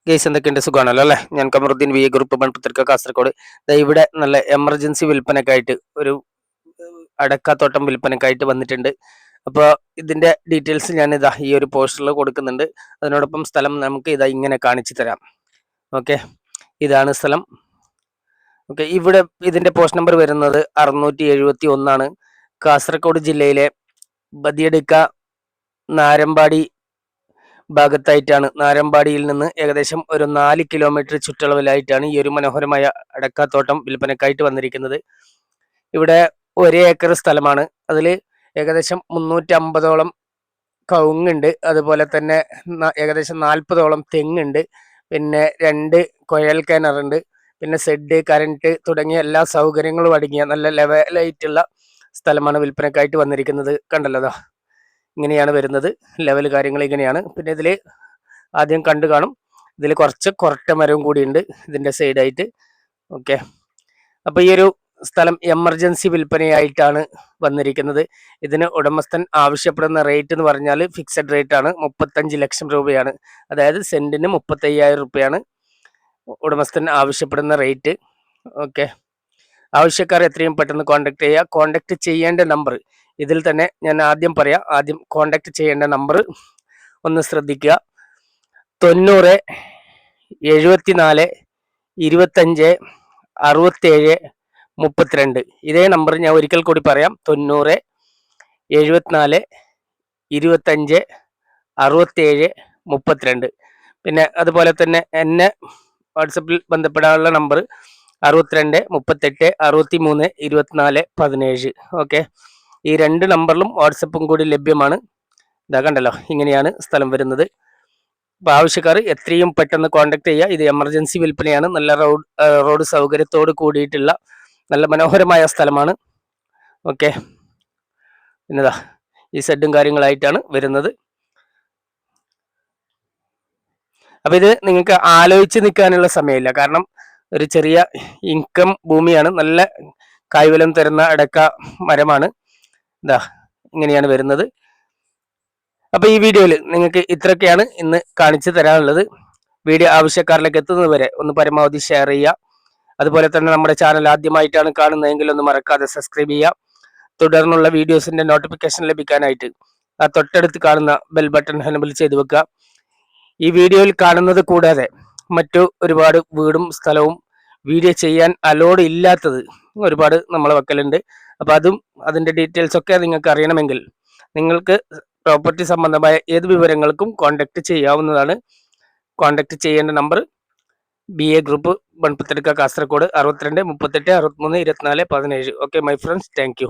Guys എന്തൊക്കെയുണ്ട് സുഖമാണല്ലോ അല്ലേ? ഞാൻ Kamaruddeen V A group Manputhirikka Kasaragod. ഇവിടെ നല്ല എമർജൻസി വിൽപ്പനക്കായിട്ട് ഒരു അടക്കാത്തോട്ടം വിൽപ്പനക്കായിട്ട് വന്നിട്ടുണ്ട്. അപ്പോൾ ഇതിന്റെ ഡീറ്റെയിൽസ് ഞാൻ ഇതാ ഈ ഒരു പോസ്റ്ററിൽ കൊടുക്കുന്നുണ്ട്. അതിനോടൊപ്പം സ്ഥലം നമുക്ക് ഇതാ ഇങ്ങനെ കാണിച്ചു തരാം. ഓക്കെ, ഇതാണ് സ്ഥലം. ഓക്കെ, ഇവിടെ ഇതിന്റെ പോസ്റ്റ് നമ്പർ വരുന്നത് 671 കാസർഗോഡ് ജില്ലയിലെ ബദിയടുക്ക നാരമ്പാടി ഭാഗത്തായിട്ടാണ്. നാരമ്പാടിയിൽ നിന്ന് ഏകദേശം ഒരു 4 കിലോമീറ്റർ ചുറ്റളവിലായിട്ടാണ് ഈ ഒരു മനോഹരമായ അടക്കാത്തോട്ടം വിൽപ്പനക്കായിട്ട് വന്നിരിക്കുന്നത്. ഇവിടെ 1 ഏക്കർ സ്ഥലമാണ്. അതിൽ ഏകദേശം 350ഓളം കവുങ്ങുണ്ട്. അതുപോലെ തന്നെ ഏകദേശം 40ഓളം തെങ്ങുണ്ട്. പിന്നെ 2 കുഴൽ കിണറുണ്ട്. പിന്നെ ഷെഡ്, കറണ്ട് തുടങ്ങിയ എല്ലാ സൗകര്യങ്ങളും അടങ്ങിയ നല്ല ലെവലായിട്ടുള്ള സ്ഥലമാണ് വിൽപ്പനക്കായിട്ട് വന്നിരിക്കുന്നത്. കണ്ടല്ലോ, ഇങ്ങനെയാണ് വരുന്നത്. ലെവൽ കാര്യങ്ങൾ ഇങ്ങനെയാണ്. പിന്നെ ഇതിൽ ആദ്യം കണ്ടു കാണും, ഇതിൽ കുറച്ച് കൊരട്ട മരവും കൂടിയുണ്ട് ഇതിൻ്റെ സൈഡായിട്ട്. ഓക്കെ, അപ്പോൾ ഈ ഒരു സ്ഥലം എമർജൻസി വിൽപ്പനയായിട്ടാണ് വന്നിരിക്കുന്നത്. ഇതിന് ഉടമസ്ഥൻ ആവശ്യപ്പെടുന്ന റേറ്റ് എന്ന് പറഞ്ഞാൽ ഫിക്സഡ് റേറ്റ് ആണ്. 35 ലക്ഷം രൂപയാണ്. അതായത് സെന്റിന് 35,000 രൂപയാണ് ഉടമസ്ഥൻ ആവശ്യപ്പെടുന്ന റേറ്റ്. ഓക്കെ, ആവശ്യക്കാർ എത്രയും പെട്ടെന്ന് കോൺടാക്ട് ചെയ്യുക. കോൺടാക്ട് ചെയ്യേണ്ട നമ്പർ ഇതിൽ തന്നെ ഞാൻ ആദ്യം പറയാം. ആദ്യം കോൺടാക്ട് ചെയ്യേണ്ട നമ്പർ ഒന്ന് ശ്രദ്ധിക്കുക. 90 74 25 67 32. ഇതേ നമ്പർ ഞാൻ ഒരിക്കൽ കൂടി പറയാം. 90 74 25 67 32. പിന്നെ അതുപോലെ തന്നെ എന്നെ വാട്സപ്പിൽ ബന്ധപ്പെടാനുള്ള നമ്പർ 62 38 63 24 17. ഓക്കെ, ഈ 2 നമ്പറിലും വാട്സപ്പും കൂടി ലഭ്യമാണ്. ഇതാ കണ്ടല്ലോ, ഇങ്ങനെയാണ് സ്ഥലം വരുന്നത്. അപ്പോൾ ആവശ്യക്കാർ എത്രയും പെട്ടെന്ന് കോൺടാക്ട് ചെയ്യുക. ഇത് എമർജൻസി വിൽപ്പനയാണ്. നല്ല റോഡ് സൗകര്യത്തോട് കൂടിയിട്ടുള്ള നല്ല മനോഹരമായ സ്ഥലമാണ്. ഓക്കെ, പിന്നെതാ ഈ ഷെഡും കാര്യങ്ങളായിട്ടാണ് വരുന്നത്. അപ്പം ഇത് നിങ്ങൾക്ക് ആലോചിച്ച് നിൽക്കാനുള്ള സമയമില്ല. കാരണം ഒരു ചെറിയ ഇൻകം ഭൂമിയാണ്. നല്ല കായ്ഫലം തരുന്ന അടക്ക മരമാണ്. ഇതാ ഇങ്ങനെയാണ് വരുന്നത്. അപ്പോൾ ഈ വീഡിയോയിൽ നിങ്ങൾക്ക് ഇത്രയൊക്കെയാണ് ഇന്ന് കാണിച്ചു തരാനുള്ളത്. വീഡിയോ ആവശ്യക്കാരിലേക്ക് എത്തുന്നത് വരെ ഒന്ന് പരമാവധി ഷെയർ ചെയ്യുക. അതുപോലെ തന്നെ നമ്മുടെ ചാനൽ ആദ്യമായിട്ടാണ് കാണുന്നതെങ്കിൽ ഒന്ന് മറക്കാതെ സബ്സ്ക്രൈബ് ചെയ്യുക. തുടർന്നുള്ള വീഡിയോസിന്റെ നോട്ടിഫിക്കേഷൻ ലഭിക്കാനായിട്ട് ആ തൊട്ടടുത്ത് കാണുന്ന ബെൽ ബട്ടൺ എനേബിൾ ചെയ്ത് വെക്കുക. ഈ വീഡിയോയിൽ കാണുന്നത് കൂടാതെ മറ്റു ഒരുപാട് വീടും സ്ഥലവും വീഡിയോ ചെയ്യാൻ അലോഡ് ഇല്ലാത്തത് ഒരുപാട് നമ്മളെ വക്കലുണ്ട്. അപ്പോൾ അതും അതിൻ്റെ ഡീറ്റെയിൽസ് ഒക്കെ നിങ്ങൾക്ക് അറിയണമെങ്കിൽ നിങ്ങൾക്ക് പ്രോപ്പർട്ടി സംബന്ധമായ ഏത് വിവരങ്ങൾക്കും കോൺടാക്ട് ചെയ്യാവുന്നതാണ്. കോൺടാക്ട് ചെയ്യേണ്ട number BA group Manputhirikka Kasaragod 62 38 63 24 17. Okay my friends, thank U.